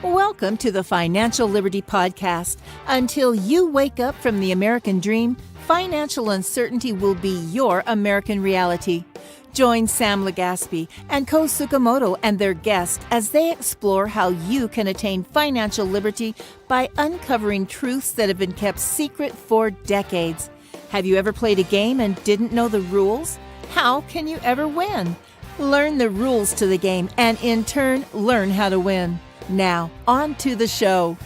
Welcome to the Financial Liberty Podcast. Until you wake up from the American dream, financial uncertainty will be your American reality. Join Sam Legaspi and Koz Tsukamoto and their guests as they explore how you can attain financial liberty by uncovering truths that have been kept secret for decades. Have you ever played a game and didn't know the rules? How can you ever win? Learn the rules to the game and in turn, learn how to win. Now, on to the show.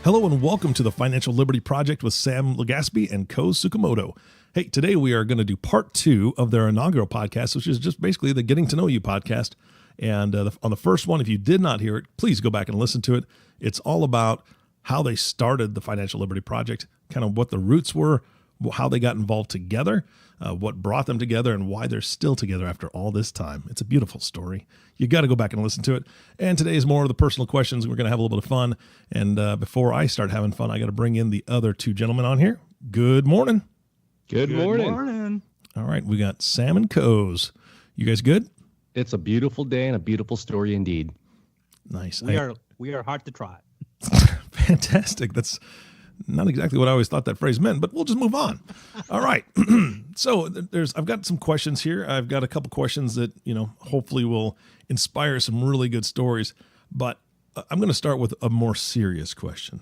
Hello and welcome to the Financial Liberty Project with Sam Legaspi and Koz Tsukamoto. Hey, today we are going to do part 2 of their inaugural podcast, which is just basically the Getting to Know You podcast. And on the first one, if you did not hear it, please go back and listen to it. It's all about how they started the Financial Liberty Project, kind of what the roots were, how they got involved together, what brought them together, and why they're still together after all this time. It's a beautiful story. You got to go back and listen to it. And today is more of the personal questions. We're going to have a little bit of fun. And before I start having fun, I got to bring in the other two gentlemen on here. Good morning. Good morning. All right, we got Sam and Koz. You guys good? It's a beautiful day and a beautiful story indeed. Nice. We are hard to trot. Fantastic. That's not exactly what I always thought that phrase meant, but we'll just move on. All right. So I've got some questions here. I've got a couple questions that, hopefully will inspire some really good stories, but I'm going to start with a more serious question.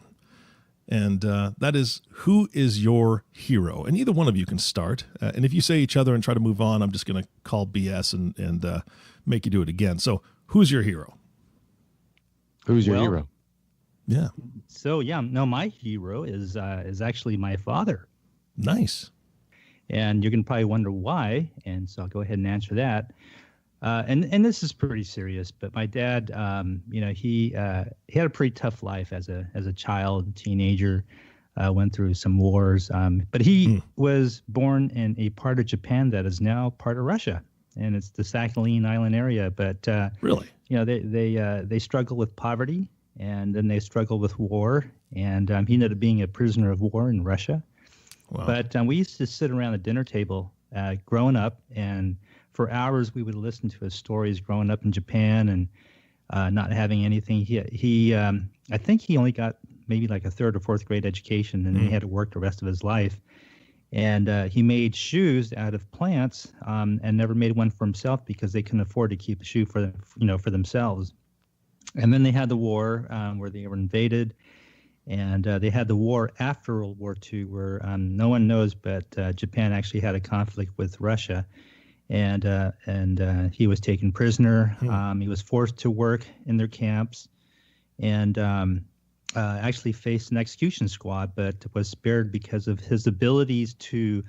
And that is, who is your hero? And either one of you can start. And if you say each other and try to move on, I'm just going to call BS and make you do it again. So who's your hero? Who's your hero? Yeah. So my hero is actually my father. Nice. And you can probably wonder why, and so I'll go ahead and answer that. And this is pretty serious, but my dad, he had a pretty tough life as a child, teenager, went through some wars. But he was born in a part of Japan that is now part of Russia, and it's the Sakhalin Island area. But really, they struggle with poverty. And then they struggled with war, and he ended up being a prisoner of war in Russia. Wow. But we used to sit around the dinner table growing up, and for hours we would listen to his stories growing up in Japan and not having anything. He I think he only got maybe like a 3rd or 4th grade education, and then he had to work the rest of his life. And he made shoes out of plants and never made one for himself because they couldn't afford to keep the shoe for themselves. And then they had the war where they were invaded, and they had the war after World War II where no one knows, but Japan actually had a conflict with Russia, and he was taken prisoner. He was forced to work in their camps, and actually faced an execution squad, but was spared because of his abilities to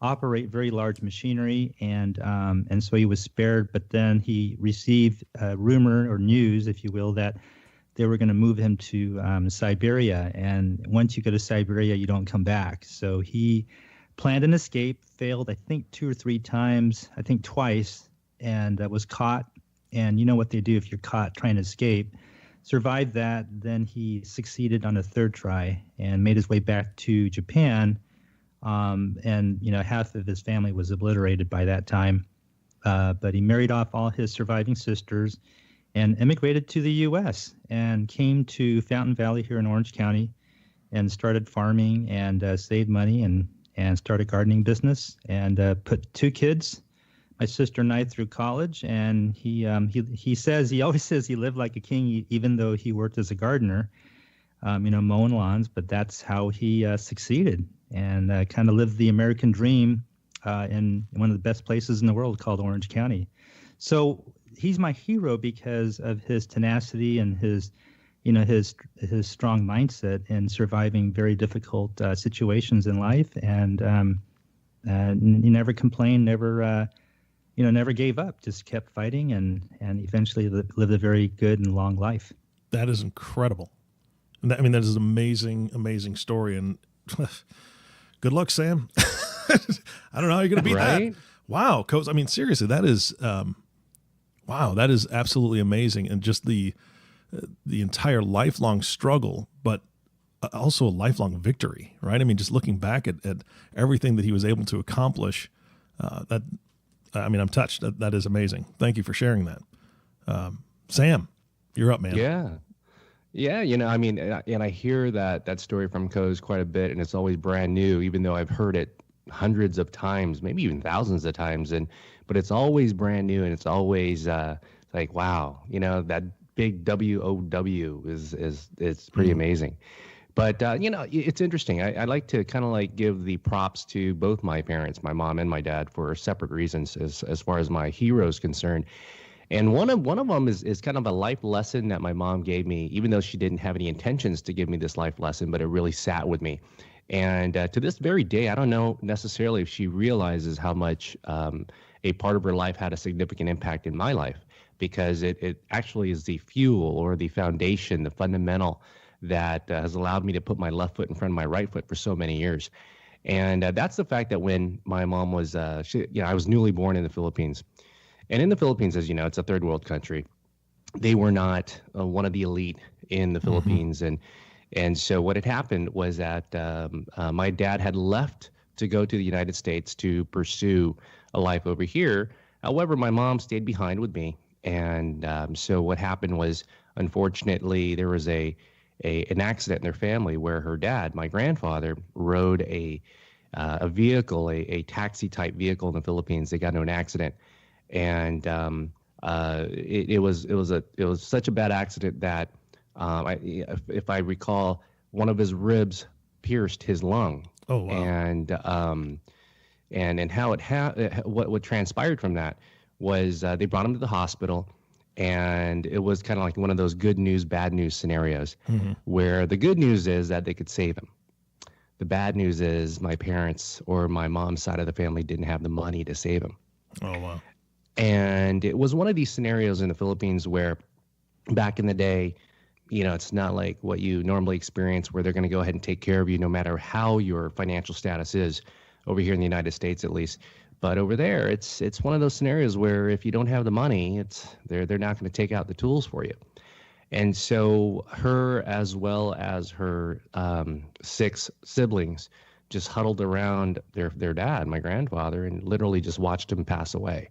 operate very large machinery, and so he was spared. But then he received rumor or news, if you will, that they were going to move him to Siberia. And once you go to Siberia, you don't come back. So he planned an escape, failed, I think 2 or 3 times, I think twice, and was caught. And you know what they do if you're caught trying to escape. Survived that. Then he succeeded on a 3rd try and made his way back to Japan. And half of his family was obliterated by that time. But he married off all his surviving sisters and immigrated to the U.S. and came to Fountain Valley here in Orange County and started farming and saved money and started a gardening business and put 2 kids, my sister and I, through college. And he always says he lived like a king, even though he worked as a gardener, mowing lawns. But that's how he succeeded. And kind of lived the American dream in one of the best places in the world called Orange County. So he's my hero because of his tenacity and his strong mindset in surviving very difficult situations in life. And he never complained, never gave up, just kept fighting and eventually lived a very good and long life. That is incredible. That is an amazing, amazing story. And good luck, Sam. I don't know how you're going to beat that. Wow, Koz. Seriously, that is, that is absolutely amazing. And just the entire lifelong struggle, but also a lifelong victory, right? Just looking back at everything that he was able to accomplish, I'm touched. That is amazing. Thank you for sharing that. Sam, you're up, man. Yeah. Yeah, I mean, and I hear that story from Koz quite a bit, and it's always brand new, even though I've heard it hundreds of times, maybe even thousands of times, but it's always brand new, and it's always like, wow, that big WOW is pretty amazing. But it's interesting. I like to kind of like give the props to both my parents, my mom and my dad, for separate reasons as far as my hero is concerned. And one of them is kind of a life lesson that my mom gave me, even though she didn't have any intentions to give me this life lesson, but it really sat with me. And to this very day, I don't know necessarily if she realizes how much a part of her life had a significant impact in my life, because it actually is the fuel or the foundation, the fundamental that has allowed me to put my left foot in front of my right foot for so many years. And that's the fact that when my mom was, I was newly born in the Philippines. And in the Philippines, as you know, it's a third world country. They were not one of the elite in the Philippines. And so what had happened was that my dad had left to go to the United States to pursue a life over here. However, my mom stayed behind with me. And so what happened was, unfortunately, there was an accident in their family where her dad, my grandfather, rode a vehicle, a taxi type vehicle in the Philippines. They got into an accident. And it was such a bad accident that if I recall, one of his ribs pierced his lung. Oh wow! And how what transpired from that was they brought him to the hospital, and it was kind of like one of those good news, bad news scenarios, where the good news is that they could save him. The bad news is my parents or my mom's side of the family didn't have the money to save him. Oh wow! And it was one of these scenarios in the Philippines where back in the day, it's not like what you normally experience where they're going to go ahead and take care of you no matter how your financial status is over here in the United States, at least. But over there, it's one of those scenarios where if you don't have the money, they're not going to take out the tools for you. And so her, as well as her 6 siblings, just huddled around their dad, my grandfather, and literally just watched him pass away.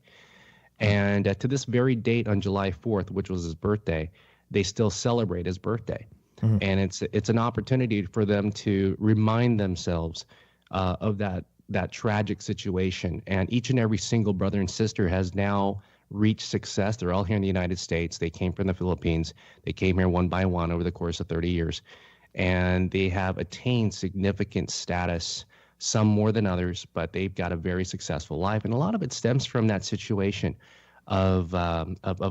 And to this very date on July 4th, which was his birthday, they still celebrate his birthday. And it's an opportunity for them to remind themselves of that tragic situation. And each and every single brother and sister has now reached success. They're all here in the United States. They came from the Philippines. They came here one by one over the course of 30 years. And they have attained significant status, some more than others, but they've got a very successful life. And a lot of it stems from that situation of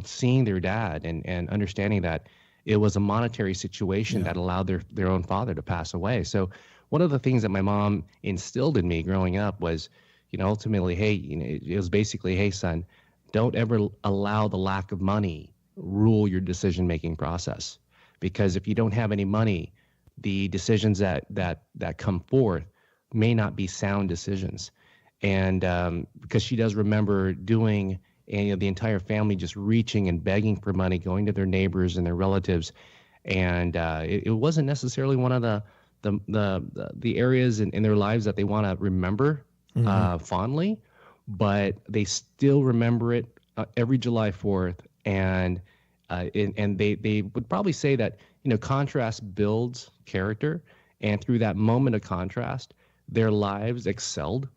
seeing their dad and understanding that it was a monetary situation that allowed their own father to pass away. So one of the things that my mom instilled in me growing up was, ultimately, hey, it was basically, hey, son, don't ever allow the lack of money rule your decision-making process. Because if you don't have any money, the decisions that come forth may not be sound decisions. And because she does remember doing, and the entire family just reaching and begging for money, going to their neighbors and their relatives. And it wasn't necessarily one of the areas in their lives that they want to remember fondly, but they still remember it every July 4th. And they would probably say that, contrast builds character. And through that moment of contrast, their lives excelled.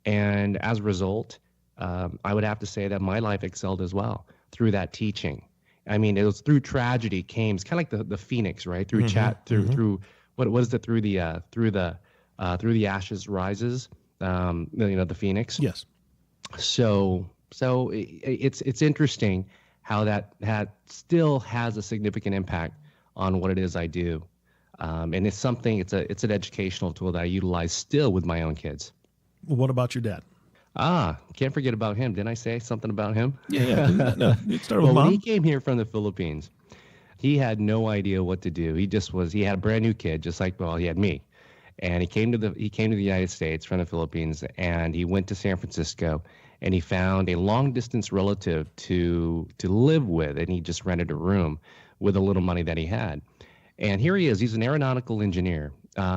And as a result, I would have to say that my life excelled as well through that teaching. I mean, it was through tragedy came, it's kind of like the phoenix, right? Through through what is it? Through the ashes rises, the phoenix. Yes. So it's interesting how that still has a significant impact on what it is I do. And it's an educational tool that I utilize still with my own kids. What about your dad? Can't forget about him. Didn't I say something about him? Yeah. No, you started with Well, mom. when he came here from the Philippines, he had no idea what to do. He had a brand new kid, just like, he had me. And he came to the United States from the Philippines, and he went to San Francisco, and he found a long distance relative to live with, and he just rented a room with the little money that he had. And here he is. He's an aeronautical engineer.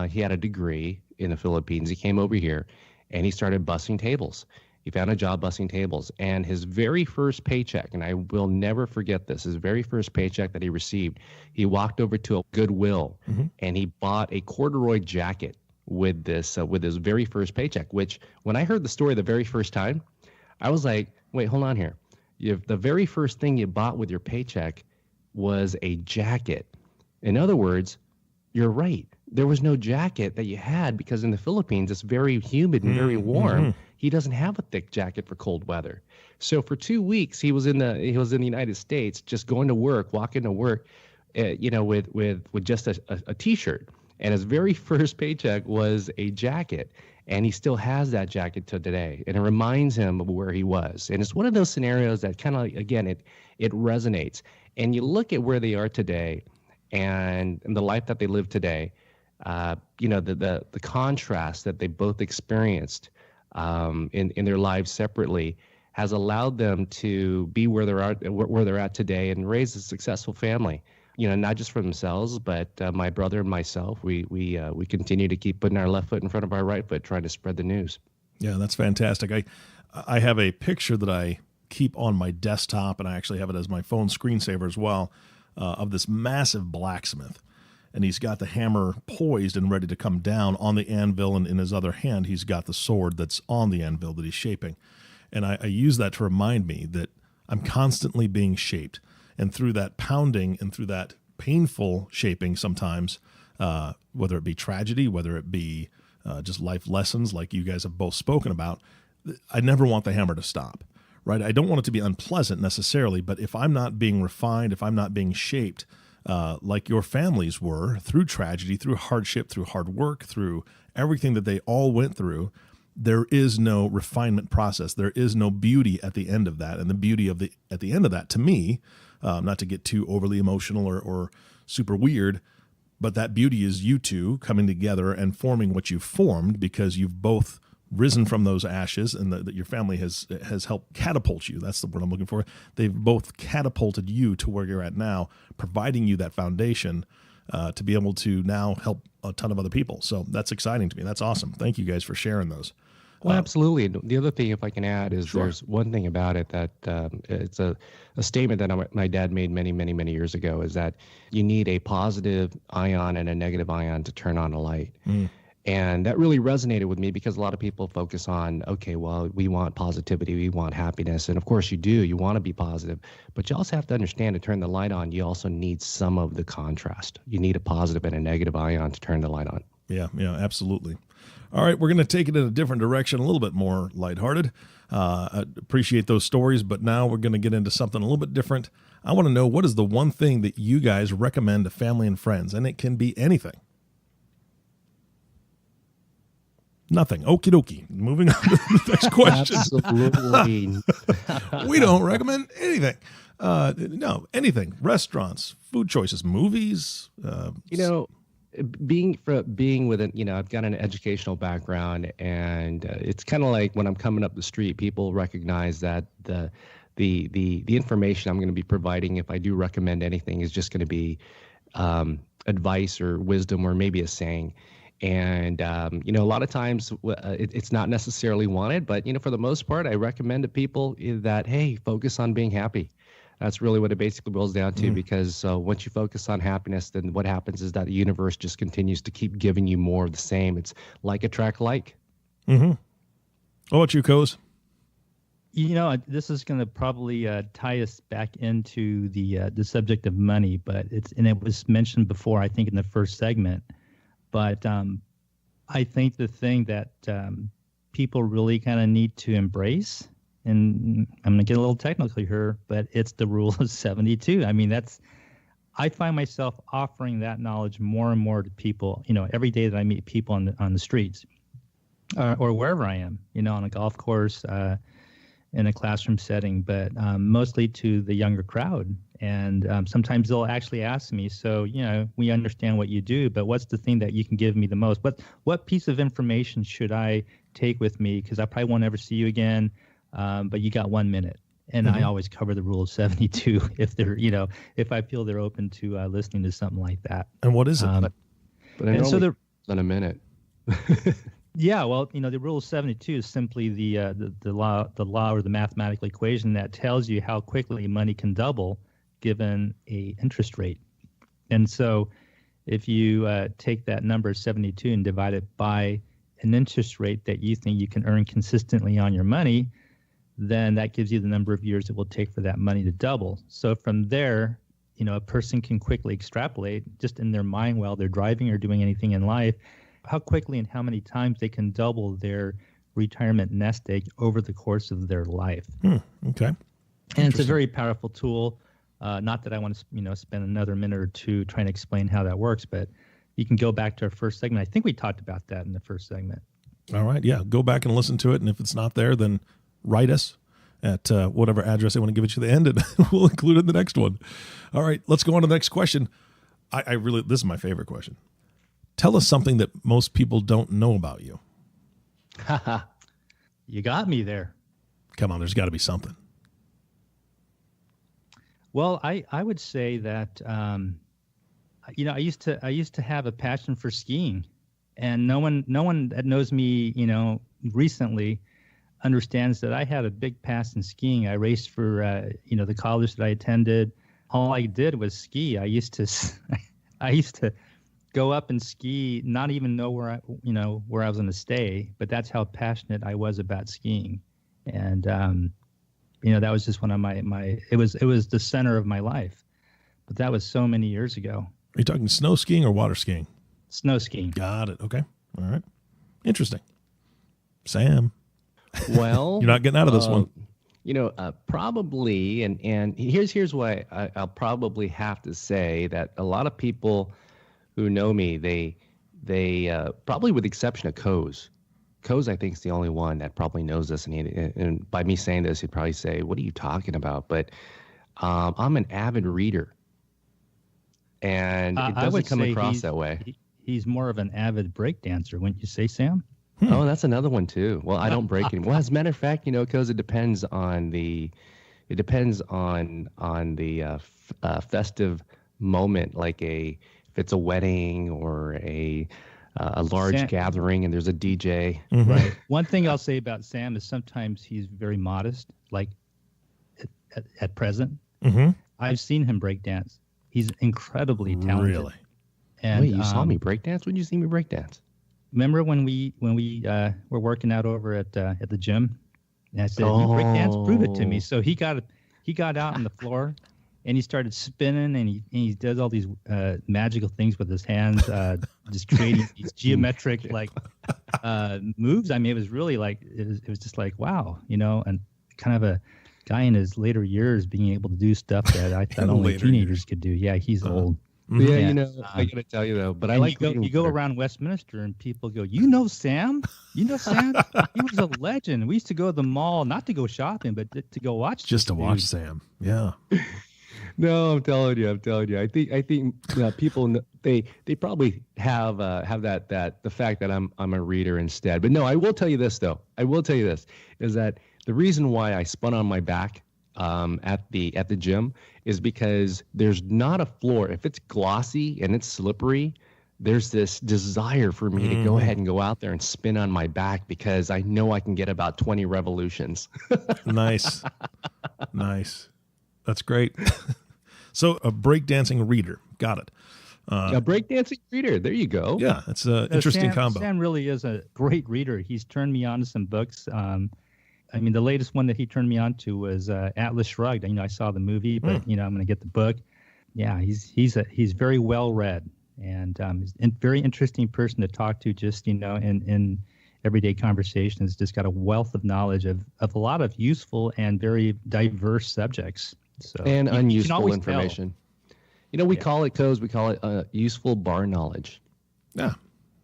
He had a degree in the Philippines. He came over here, and he started bussing tables. He found a job bussing tables, and his very first paycheck, and I will never forget this, his very first paycheck that he received, he walked over to a Goodwill and he bought a corduroy jacket with this, with his very first paycheck, which when I heard the story the very first time, I was like, wait, hold on here. The very first thing you bought with your paycheck was a jacket. In other words, you're right. There was no jacket that you had because in the Philippines, it's very humid and very warm. He doesn't have a thick jacket for cold weather. So for 2 weeks, he was in the United States, just going to work, walking to work, with just a T-shirt. And his very first paycheck was a jacket. And he still has that jacket to today. And it reminds him of where he was. And it's one of those scenarios that kind of, again, it resonates. And you look at where they are today and the life that they live today, the contrast that they both experienced in their lives separately has allowed them to be where they're at today and raise a successful family. Not just for themselves, but my brother and myself, we continue to keep putting our left foot in front of our right foot, trying to spread the news. Yeah, that's fantastic. I have a picture that I keep on my desktop, and I actually have it as my phone screensaver as well, of this massive blacksmith. And he's got the hammer poised and ready to come down on the anvil, and in his other hand, he's got the sword that's on the anvil that he's shaping. And I use that to remind me that I'm constantly being shaped. And through that pounding and through that painful shaping sometimes, whether it be tragedy, whether it be just life lessons like you guys have both spoken about, I never want the hammer to stop, right? I don't want it to be unpleasant necessarily, but if I'm not being refined, if I'm not being shaped like your families were through tragedy, through hardship, through hard work, through everything that they all went through, there is no refinement process. There is no beauty at the end of that. And the beauty at the end of that, to me, not to get too overly emotional or super weird, but that beauty is you two coming together and forming what you've formed because you've both risen from those ashes and that your family has helped catapult you. That's the word I'm looking for. They've both catapulted you to where you're at now, providing you that foundation to be able to now help a ton of other people. So that's exciting to me. That's awesome. Thank you guys for sharing those. Well, absolutely. The other thing, if I can add, is There's one thing about it that it's a statement that my dad made many, many, many years ago, is that you need a positive ion and a negative ion to turn on a light. And that really resonated with me because a lot of people focus on, okay, well, we want positivity, we want happiness. And of course you do, you want to be positive, but you also have to understand to turn the light on, you also need some of the contrast. You need a positive and a negative ion to turn the light on. Yeah, absolutely. All right, we're going to take it in a different direction, a little bit more lighthearted. I appreciate those stories, but now we're going to get into something a little bit different. I want to know, what is the one thing that you guys recommend to family and friends? And it can be anything. Nothing. Okie dokie. Moving on to the next question. Absolutely. We don't recommend anything. No, anything. Restaurants, food choices, movies. Being with I've got an educational background, and it's kind of like when I'm coming up the street, people recognize that the information I'm going to be providing, if I do recommend anything, is just going to be advice or wisdom or maybe a saying. And a lot of times it's not necessarily wanted, but for the most part, I recommend to people that, hey, focus on being happy. That's really what it basically boils down to, because once you focus on happiness, then what happens is that the universe just continues to keep giving you more of the same. It's like attract like. Mm-hmm. What about you, Koz? This is going to probably tie us back into the subject of money, but it was mentioned before, I think, in the first segment. But I think the thing that people really kind of need to embrace, and I'm going to get a little technical here, but it's the rule of 72. I mean, I find myself offering that knowledge more and more to people, every day that I meet people on the streets or wherever I am, on a golf course, in a classroom setting, but mostly to the younger crowd. And sometimes they'll actually ask me, so, we understand what you do, but what's the thing that you can give me the most? What piece of information should I take with me? Because I probably won't ever see you again. But you got 1 minute, and I always cover the rule of 72 if they're, if I feel they're open to listening to something like that. And what is it? But I know so they're than a minute. Yeah, well, the rule of 72 is simply the law or the mathematical equation that tells you how quickly money can double given a interest rate. And so if you take that number 72 and divide it by an interest rate that you think you can earn consistently on your money, then that gives you the number of years it will take for that money to double. So from there, a person can quickly extrapolate just in their mind while they're driving or doing anything in life, how quickly and how many times they can double their retirement nest egg over the course of their life. Okay. And it's a very powerful tool. Not that I want to, spend another minute or two trying to explain how that works, but you can go back to our first segment. I think we talked about that in the first segment. All right. Yeah. Go back and listen to it. And if it's not there, then write us at whatever address I want to give it to the end, and we'll include it in the next one. All right. Let's go on to the next question. This is my favorite question. Tell us something that most people don't know about you. You got me there. Come on, there's got to be something. Well, I would say that I used to have a passion for skiing, and no one that knows me recently understands that I had a big past in skiing. I raced for the college that I attended. All I did was ski. I used to go up and ski, not even know where I was going to stay, but that's how passionate I was about skiing. And that was just one of my it was the center of my life. But that was so many years ago. Are you talking snow skiing or water skiing? Snow skiing. Got it. Okay. All right. Interesting. Sam. Well, you're not getting out of this one. Probably, and here's why I'll probably have to say that a lot of people who know me, they probably, with the exception of Koz, I think is the only one that probably knows this, and by me saying this, he'd probably say, "What are you talking about?" But I'm an avid reader, and it doesn't come across that way. He's more of an avid breakdancer, wouldn't you say, Sam? Oh, that's another one too. Well, I don't break anymore. Well, as a matter of fact, because it depends on the festive moment, like if it's a wedding or a large gathering and there's a DJ. Mm-hmm. Right. One thing I'll say about Sam is sometimes he's very modest, like at present. Mm-hmm. I've seen him breakdance. He's incredibly talented. Really? And, wait, you saw me breakdance? When did you see me breakdance? Remember when we were working out over at the gym, and I said, "You breakdance, prove it to me." So he got out on the floor, and he started spinning, and he does all these magical things with his hands, just creating these geometric moves. I mean, it was really it was just like, wow, and kind of a guy in his later years being able to do stuff that I thought only teenagers could do. Yeah, he's old. Yeah, I gotta tell you though, but I like you go around Westminster and people go, Sam? Sam? He was a legend. We used to go to the mall, not to go shopping, but to go watch. Just to watch Sam. Yeah. No, I'm telling you. I think people they probably have that the fact that I'm a reader instead. But no, I will tell you this though. Is that the reason why I spun on my back at the gym is because there's not a floor. If it's glossy and it's slippery, there's this desire for me to go ahead and go out there and spin on my back because I know I can get about 20 revolutions. Nice. That's great. So a breakdancing reader. Got it. A breakdancing reader. There you go. Yeah, it's an interesting combo. Sam really is a great reader. He's turned me on to some books. The latest one that he turned me on to was Atlas Shrugged. I saw the movie, but I'm going to get the book. Yeah, he's very well read and he's a very interesting person to talk to. Just in everyday conversations, just got a wealth of knowledge of a lot of useful and very diverse subjects. So and unuseful information. We call it Koz. We call it useful bar knowledge. Yeah,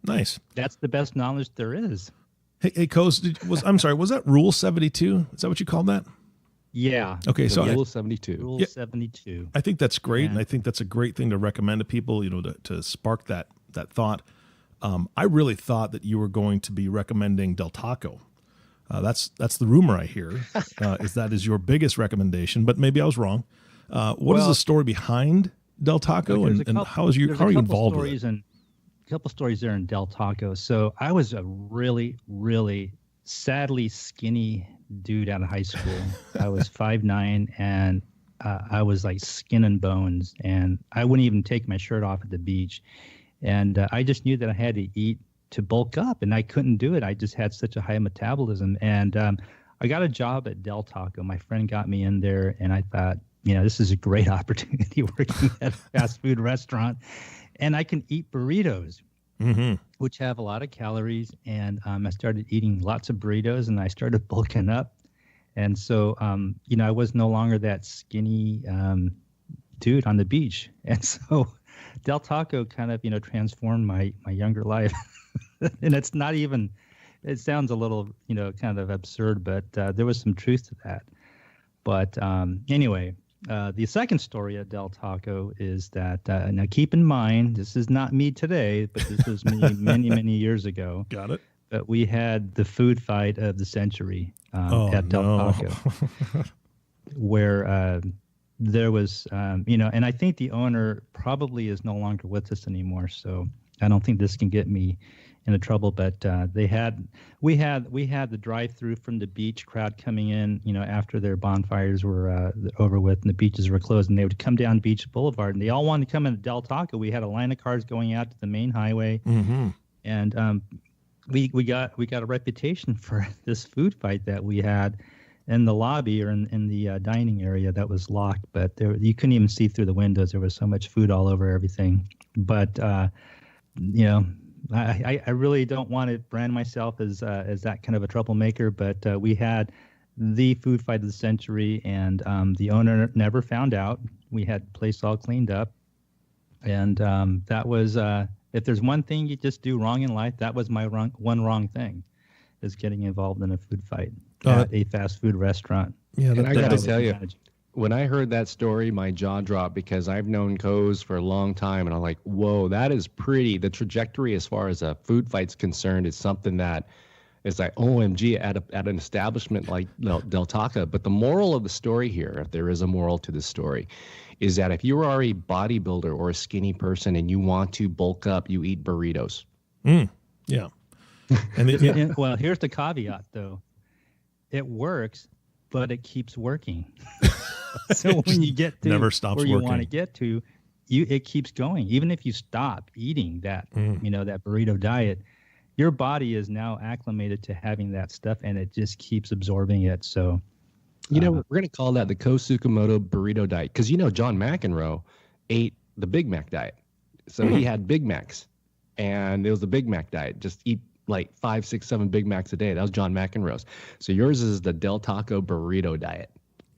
nice. That's the best knowledge there is. Hey, Koz, was that Rule 72? Is that what you called that? Yeah. Okay, so Rule 72. Rule 72. I think that's great, and I think that's a great thing to recommend to people, to spark that thought. I really thought that you were going to be recommending Del Taco. That's the rumor I hear, is that is your biggest recommendation, but maybe I was wrong. What is the story behind Del Taco, and how are you involved with it? couple stories there in Del Taco. So I was a really, really sadly skinny dude out of high school. I was 5'9", and I was like skin and bones, and I wouldn't even take my shirt off at the beach. And I just knew that I had to eat to bulk up, and I couldn't do it. I just had such a high metabolism. And I got a job at Del Taco. My friend got me in there, and I thought, this is a great opportunity working at a fast food restaurant. And I can eat burritos, which have a lot of calories. And I started eating lots of burritos, and I started bulking up. And so, I was no longer that skinny dude on the beach. And so Del Taco kind of, transformed my younger life. And it's not even, it sounds a little, kind of absurd, but there was some truth to that. But anyway, the second story at Del Taco is that, now keep in mind, this is not me today, but this was me many, many years ago. Got it. But we had the food fight of the century at Del Taco, where there was, and I think the owner probably is no longer with us anymore. So I don't think this can get me into trouble. But we had the drive-through from the beach crowd coming in, after their bonfires were over with and the beaches were closed, and they would come down Beach Boulevard, and they all wanted to come into Del Taco. We had a line of cars going out to the main highway, and we got a reputation for this food fight that we had in the lobby or in the dining area that was locked, but you couldn't even see through the windows. There was so much food all over everything. But I really don't want to brand myself as that kind of a troublemaker. But we had the food fight of the century, and the owner never found out. We had the place all cleaned up, and that was. If there's one thing you just do wrong in life, that was my one wrong thing, is getting involved in a food fight at a fast food restaurant. Yeah, and I got to tell you, when I heard that story, my jaw dropped, because I've known Koz for a long time, and I'm like, whoa, that is pretty. The trajectory as far as a food fight's concerned is something that is like, OMG, at an establishment like Del Taco. But the moral of the story here, if there is a moral to the story, is that if you are a bodybuilder or a skinny person and you want to bulk up, you eat burritos. Yeah. And well, here's the caveat, though. It works, but it keeps working. So when you get to never stops where you working. want to get to, it keeps going. Even if you stop eating that, that burrito diet, your body is now acclimated to having that stuff, and it just keeps absorbing it. So, we're going to call that the Koz Tsukamoto burrito diet, because John McEnroe ate the Big Mac diet. So he had Big Macs, and it was the Big Mac diet. Just eat like 5, 6, 7 Big Macs a day. That was John McEnroe's. So yours is the Del Taco burrito diet.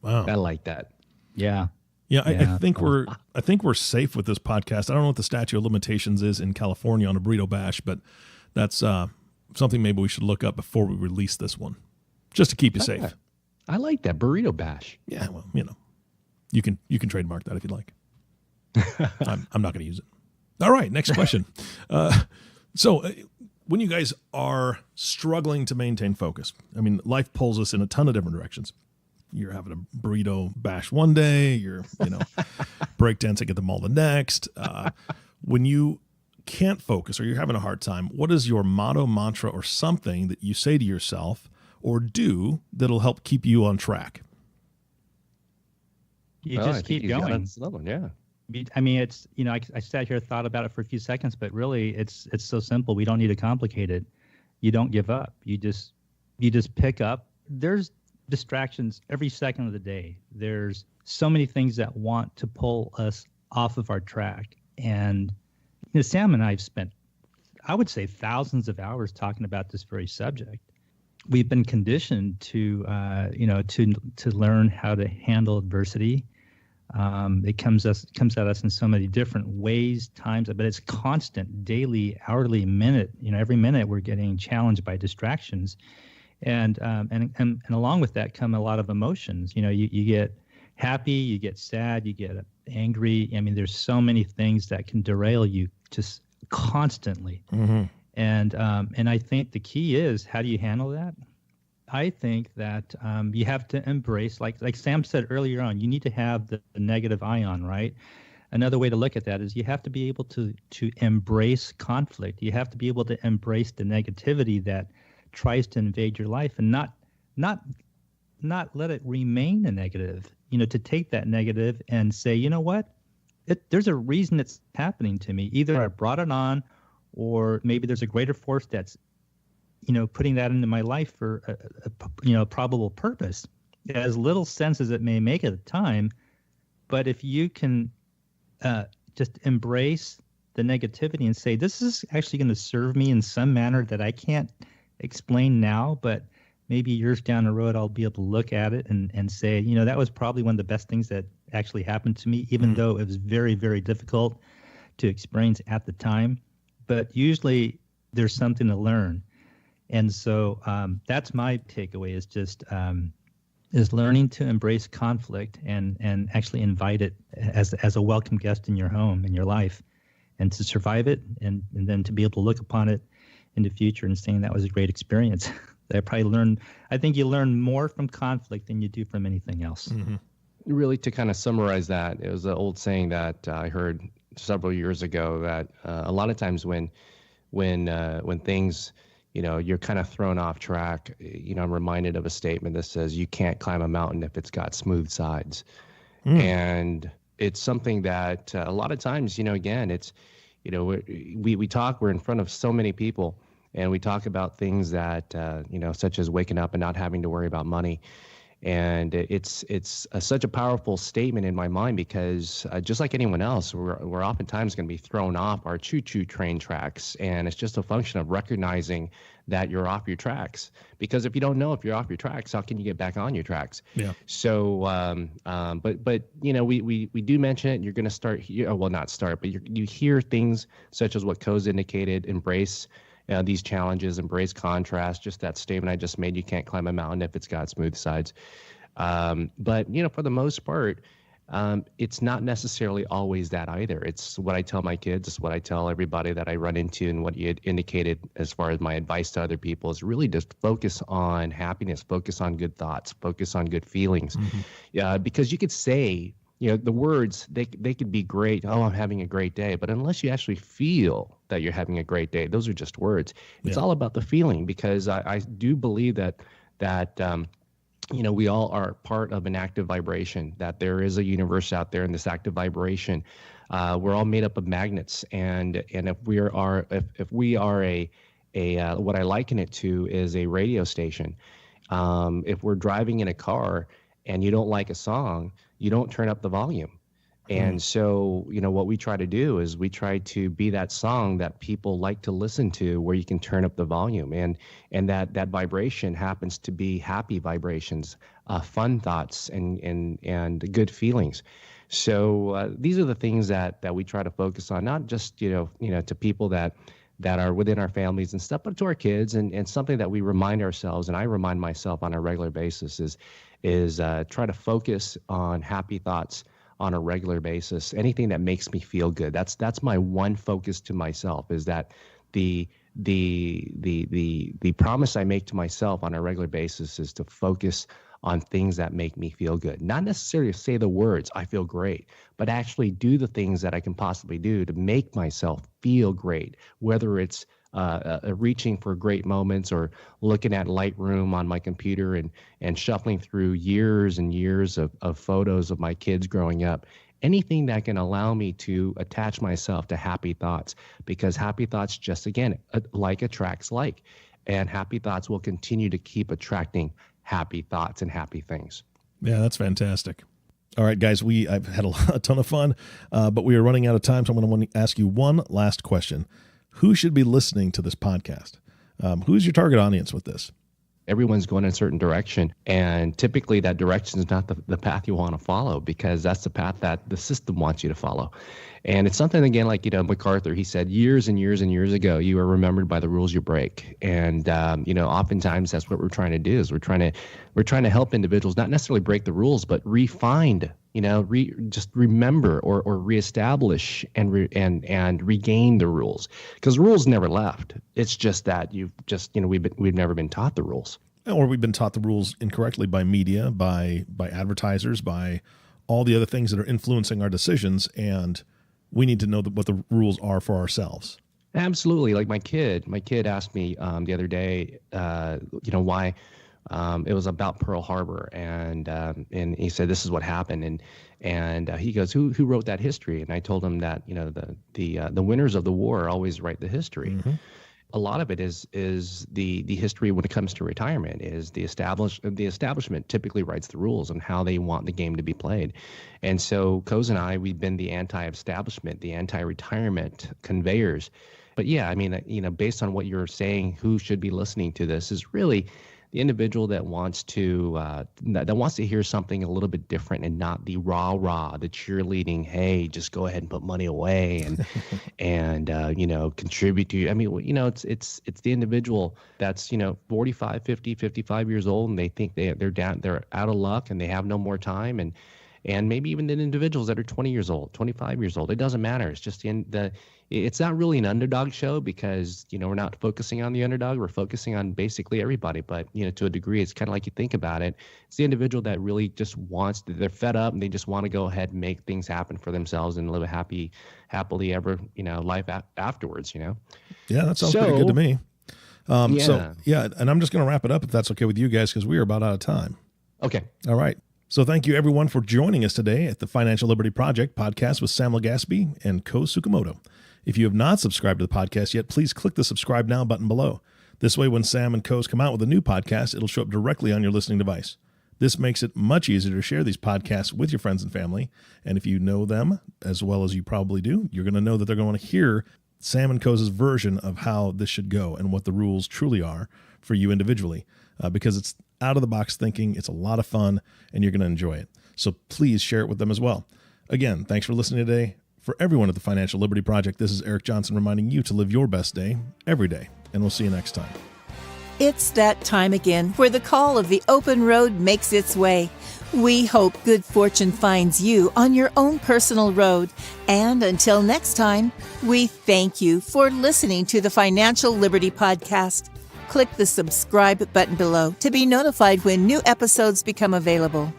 Wow. I like that. Yeah. Yeah, I think we're safe with this podcast. I don't know what the statute of limitations is in California on a burrito bash, but that's something maybe we should look up before we release this one, just to keep you safe. I like that burrito bash. Yeah, well, you can trademark that if you'd like. I'm not going to use it. All right, next question. So when you guys are struggling to maintain focus, I mean, life pulls us in a ton of different directions. You're having a burrito bash one day, you're breakdancing at the mall the next. When you can't focus or you're having a hard time, what is your motto, mantra, or something that you say to yourself or do that'll help keep you on track? You just keep going. That's another one, yeah. I mean, it's, I sat here, thought about it for a few seconds, but really it's so simple. We don't need to complicate it. You don't give up. You just pick up. There's distractions every second of the day. There's so many things that want to pull us off of our track. And Sam and I have spent, I would say, thousands of hours talking about this very subject. We've been conditioned to learn how to handle adversity. It comes at us in so many different ways, times, but it's constant, daily, hourly, minute. Every minute we're getting challenged by distractions, and along with that come a lot of emotions. You get happy, you get sad, you get angry. I mean, there's so many things that can derail you just constantly. Mm-hmm. And I think the key is, how do you handle that? I think that you have to embrace, like Sam said earlier on, you need to have the negative ion, right? another way to look at that is you have to be able to embrace conflict. You have to be able to embrace the negativity that tries to invade your life, and not let it remain a negative. To take that negative and say, you know what, there's a reason it's happening to me. Either I brought it on, or maybe there's a greater force that's putting that into my life for a probable purpose. As little sense as it may make at the time, but if you can just embrace the negativity and say, this is actually going to serve me in some manner that I can't explain now, but maybe years down the road I'll be able to look at it and say, that was probably one of the best things that actually happened to me, even though it was very, very difficult to experience at the time. But usually there's something to learn. And so that's my takeaway, is just is learning to embrace conflict and actually invite it as a welcome guest in your home, in your life, and to survive it, and then to be able to look upon it in the future and saying that was a great experience. I think you learn more from conflict than you do from anything else. Mm-hmm. Really, to kind of summarize that, it was an old saying that I heard several years ago, that a lot of times when things, you're kind of thrown off track, I'm reminded of a statement that says you can't climb a mountain if it's got smooth sides. And it's something that a lot of times, again, it's, we talk, we're in front of so many people, and we talk about things that, such as waking up and not having to worry about money. And it's such a powerful statement in my mind, because just like anyone else, we're oftentimes going to be thrown off our choo-choo train tracks. And it's just a function of recognizing that you're off your tracks. Because if you don't know if you're off your tracks, how can you get back on your tracks? Yeah. So, but we do mention it. You're going to start here. Well, not start, but you hear things such as what Koz indicated: embrace these challenges, embrace contrast. Just that statement I just made: you can't climb a mountain if it's got smooth sides. But for the most part, it's not necessarily always that either. It's what I tell my kids. It's what I tell everybody that I run into, and what you had indicated as far as my advice to other people is really just focus on happiness, focus on good thoughts, focus on good feelings. Mm-hmm. Because you could say, the words, they could be great. Oh, I'm having a great day. But unless you actually feel that you're having a great day, those are just words. It's all about the feeling, because I do believe that we all are part of an active vibration, that there is a universe out there in this active vibration. We're all made up of magnets. And if we are a what I liken it to is a radio station. If we're driving in a car and you don't like a song, you don't turn up the volume. And so, what we try to do is we try to be that song that people like to listen to, where you can turn up the volume, and that vibration happens to be happy vibrations, fun thoughts, and good feelings. So these are the things that we try to focus on, not just to people that are within our families and stuff, but to our kids, and something that we remind ourselves, and I remind myself on a regular basis, is try to focus on happy thoughts on a regular basis. Anything that makes me feel good. That's my one focus to myself, is that the promise I make to myself on a regular basis is to focus on things that make me feel good. Not necessarily say the words, I feel great, but actually do the things that I can possibly do to make myself feel great, whether it's reaching for great moments, or looking at Lightroom on my computer and shuffling through years and years of photos of my kids growing up. Anything that can allow me to attach myself to happy thoughts, because happy thoughts, just again, like attracts like, and happy thoughts will continue to keep attracting happy thoughts and happy things. Yeah, that's fantastic. All right, guys, I've had a ton of fun, but we are running out of time, so I'm going to want to ask you one last question. Who should be listening to this podcast? Who's your target audience with this? Everyone's going in a certain direction, and typically that direction is not the path you want to follow, because that's the path that the system wants you to follow. And it's something, again, like MacArthur, he said years and years and years ago, you are remembered by the rules you break. And oftentimes that's what we're trying to do, is we're trying to help individuals not necessarily break the rules, but refine, just remember or reestablish and regain the rules, because rules never left. It's just that we've never been taught the rules, or we've been taught the rules incorrectly by media, by advertisers, by all the other things that are influencing our decisions, and we need to know what the rules are for ourselves. Absolutely. Like my kid asked me the other day, why it was about Pearl Harbor, and he said this is what happened, and he goes, who wrote that history? And I told him that the winners of the war always write the history. Mm-hmm. A lot of it is the history when it comes to retirement. Is the establishment typically writes the rules on how they want the game to be played. And so Koz and I, we've been the anti-establishment, the anti-retirement conveyors. But yeah, I mean, based on what you're saying, who should be listening to this is really the individual that wants to hear something a little bit different, and not the rah, the cheerleading, hey, just go ahead and put money away and contribute to you. I mean, it's the individual that's 45, 50, 55 years old, and they think they're out of luck and they have no more time, and maybe even the individuals that are 20 years old, 25 years old. It doesn't matter. It's just it's not really an underdog show, because we're not focusing on the underdog. We're focusing on basically everybody. But to a degree, it's kind of like you think about it. It's the individual that really just they're fed up and they just want to go ahead and make things happen for themselves and live a happily ever life afterwards. Yeah, that sounds pretty good to me. And I'm just going to wrap it up if that's okay with you guys, because we are about out of time. Okay. All right. So thank you, everyone, for joining us today at the Financial Liberty Project podcast with Sam Legaspi and Koz Tsukamoto. If you have not subscribed to the podcast yet, please click the subscribe now button below. This way, when Sam and Koz come out with a new podcast, it'll show up directly on your listening device. This makes it much easier to share these podcasts with your friends and family. And if you know them as well as you probably do, you're going to know that they're going to want to hear Sam and Koz's version of how this should go and what the rules truly are for you individually, because it's out of the box thinking. It's a lot of fun, and you're going to enjoy it. So please share it with them as well. Again, thanks for listening today. For everyone at the Financial Liberty Project, this is Eric Johnson reminding you to live your best day every day, and we'll see you next time. It's that time again where the call of the open road makes its way. We hope good fortune finds you on your own personal road. And until next time, we thank you for listening to the Financial Liberty Podcast. Click the subscribe button below to be notified when new episodes become available.